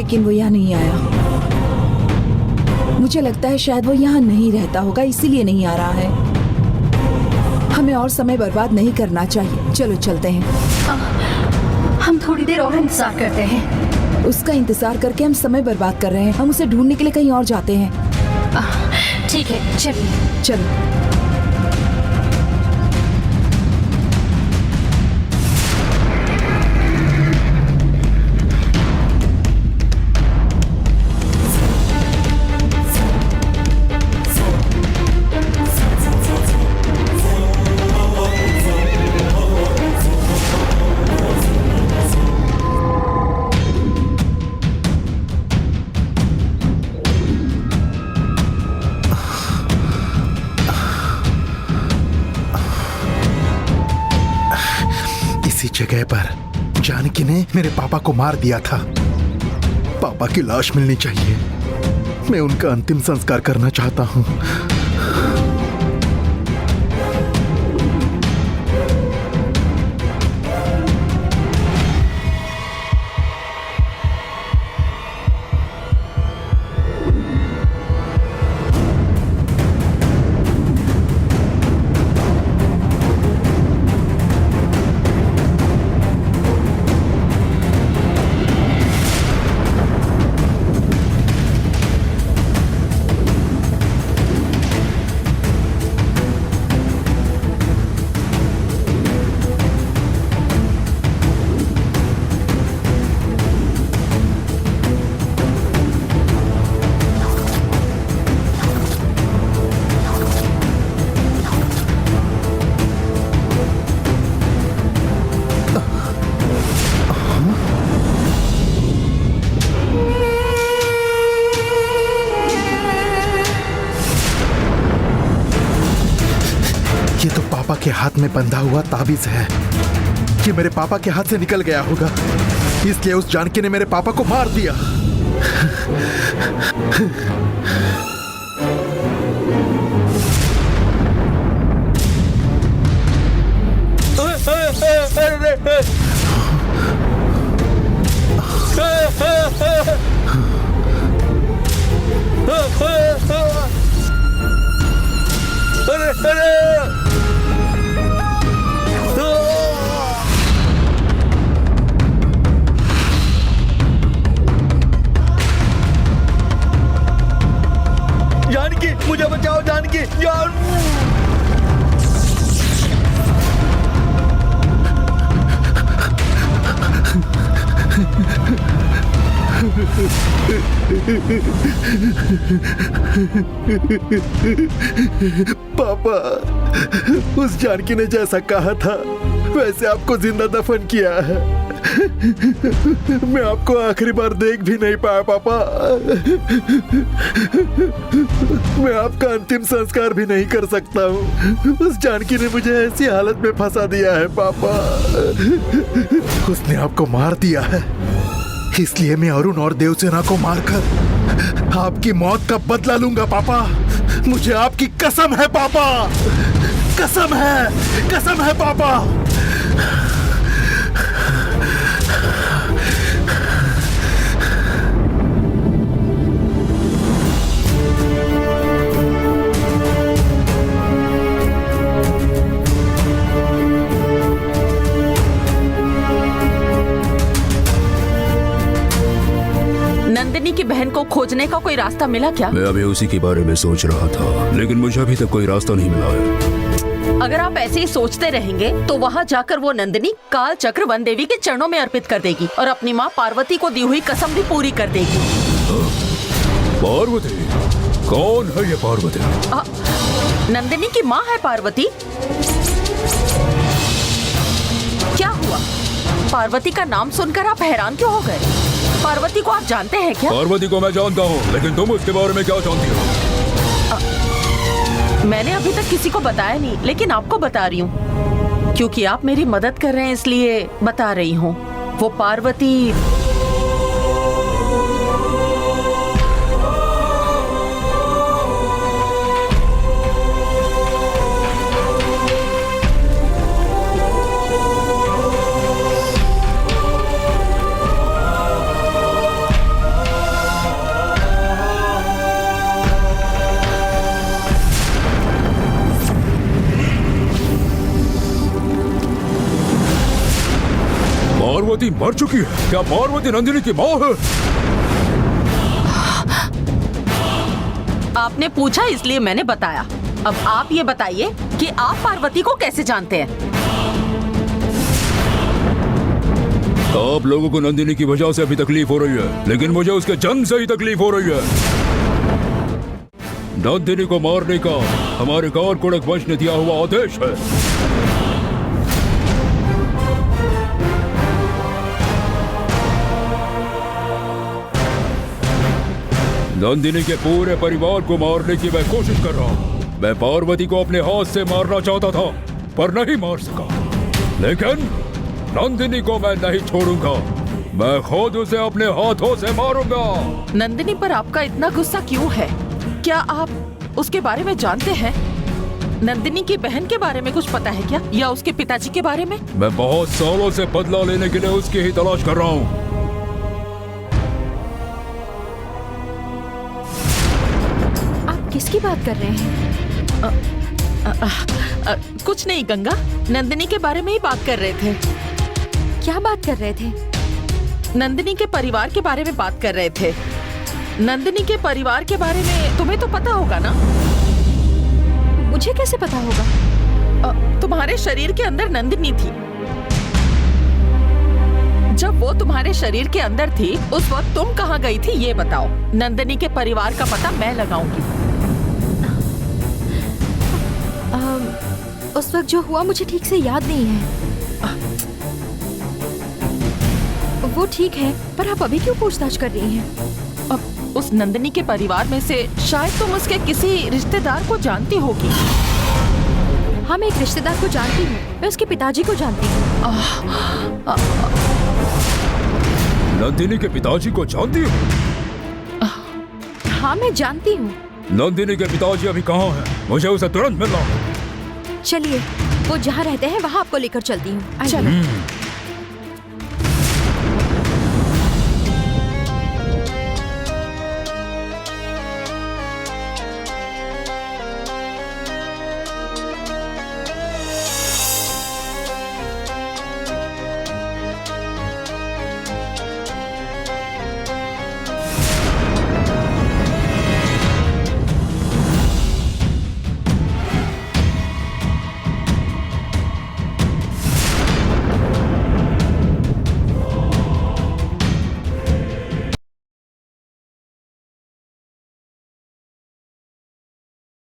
लेकिन वो यहाँ नहीं आया। मुझे लगता है शायद वो यहाँ नहीं रहता होगा, इसीलिए नहीं आ रहा है। हमें और समय बर्बाद नहीं करना चाहिए। चलो चलते हैं। हम थोड़ी देर और इंतजार करते हैं। उसका इंतजार करके हम समय बर्बाद कर रहे हैं। हम उसे ढूंढने के लिए कहीं और जाते हैं। ठीक है, चलिए। चलो। इसी जगह पर जानकी ने मेरे पापा को मार दिया था। पापा की लाश मिलनी चाहिए। मैं उनका अंतिम संस्कार करना चाहता हूँ। ये तो पापा के हाथ में बंधा हुआ ताबीज है। ये मेरे पापा के हाथ से निकल गया होगा, इसलिए उस जानकी ने मेरे पापा को मार दिया। जानकी, मुझे बचाओ जानकी। पापा, उस जानकी ने जैसा कहा था वैसे आपको जिंदा दफन किया है। मैं आपको आखिरी बार देख भी नहीं पाया पापा। मैं आपका अंतिम संस्कार भी नहीं कर सकता हूँ। उस जानकी ने मुझे ऐसी हालत में फंसा दिया है पापा। उसने आपको मार दिया है, इसलिए मैं अरुण और देवसेना को मारकर आपकी मौत का बदला लूंगा पापा। मुझे आपकी कसम है पापा, कसम है पापा। नंदिनी की बहन को खोजने का कोई रास्ता मिला क्या? मैं अभी उसी के बारे में सोच रहा था, लेकिन मुझे अभी तक कोई रास्ता नहीं मिला है। अगर आप ऐसे ही सोचते रहेंगे तो वहाँ जाकर वो नंदिनी काल चक्र वन देवी के चरणों में अर्पित कर देगी और अपनी माँ पार्वती को दी हुई कसम भी पूरी कर देगी। पार्वती? कौन है ये पार्वती? नंदिनी की माँ है पार्वती। क्या हुआ? पार्वती का नाम सुनकर आप हैरान क्यों हो गए? पार्वती को आप जानते हैं क्या? पार्वती को मैं जानता हूँ, लेकिन तुम उसके बारे में क्या जानती हो? मैंने अभी तक किसी को बताया नहीं, लेकिन आपको बता रही हूँ क्योंकि आप मेरी मदद कर रहे हैं, इसलिए बता रही हूँ। वो पार्वती पार्वती मर चुकी है? क्या पार्वती नंदिनी की माँ है? आपने पूछा इसलिए मैंने बताया। अब आप ये बताइए कि आप पार्वती को कैसे जानते हैं? आप लोगों को नंदिनी की वजह से अभी तकलीफ हो रही है, लेकिन मुझे उसके जन्म से ही तकलीफ हो रही है। नंदिनी को मारने का हमारे कारकुड़क वंश ने दिया हुआ आदेश है। नंदिनी के पूरे परिवार को मारने की मैं कोशिश कर रहा हूँ। मैं पार्वती को अपने हाथ से मारना चाहता था, पर नहीं मार सका। लेकिन नंदिनी को मैं नहीं छोड़ूंगा। मैं खुद उसे अपने हाथों से मारूंगा। नंदिनी पर आपका इतना गुस्सा क्यों है? क्या आप उसके बारे में जानते हैं? नंदिनी की बहन के बारे में कुछ पता है क्या, या उसके पिताजी के बारे में? मैं बहुत सालों से बदला लेने के लिए उसकी ही तलाश कर रहा हूँ। किसकी बात कर रहे हैं? कुछ नहीं गंगा, नंदिनी के बारे में ही बात कर रहे थे। क्या बात कर रहे थे? नंदिनी के परिवार के बारे में बात कर रहे थे। नंदिनी के परिवार के बारे में तुम्हें तो पता होगा ना? मुझे कैसे पता होगा? तुम्हारे शरीर के अंदर नंदिनी थी। जब वो तुम्हारे शरीर के अंदर थी, उस वक्त तुम कहाँ गई थी ये बताओ। नंदिनी के परिवार का पता मैं लगाऊंगी। उस वक्त जो हुआ मुझे ठीक से याद नहीं है। वो ठीक है, पर आप अभी क्यों पूछताछ कर रही हैं? अब उस नंदिनी के परिवार में से शायद तुम उसके किसी रिश्तेदार को जानती होगी। हाँ, मैं एक रिश्तेदार को जानती हूँ। मैं उसके पिताजी को जानती हूँ। नंदिनी के पिताजी को जानती हो? हाँ, मैं जानती हूँ। नंदिनी के पिताजी अभी कहाँ हैं? मुझे उसे तुरंत मिलना। चलिए, वो जहाँ रहते हैं वहाँ आपको लेकर चलती हूँ। चलो।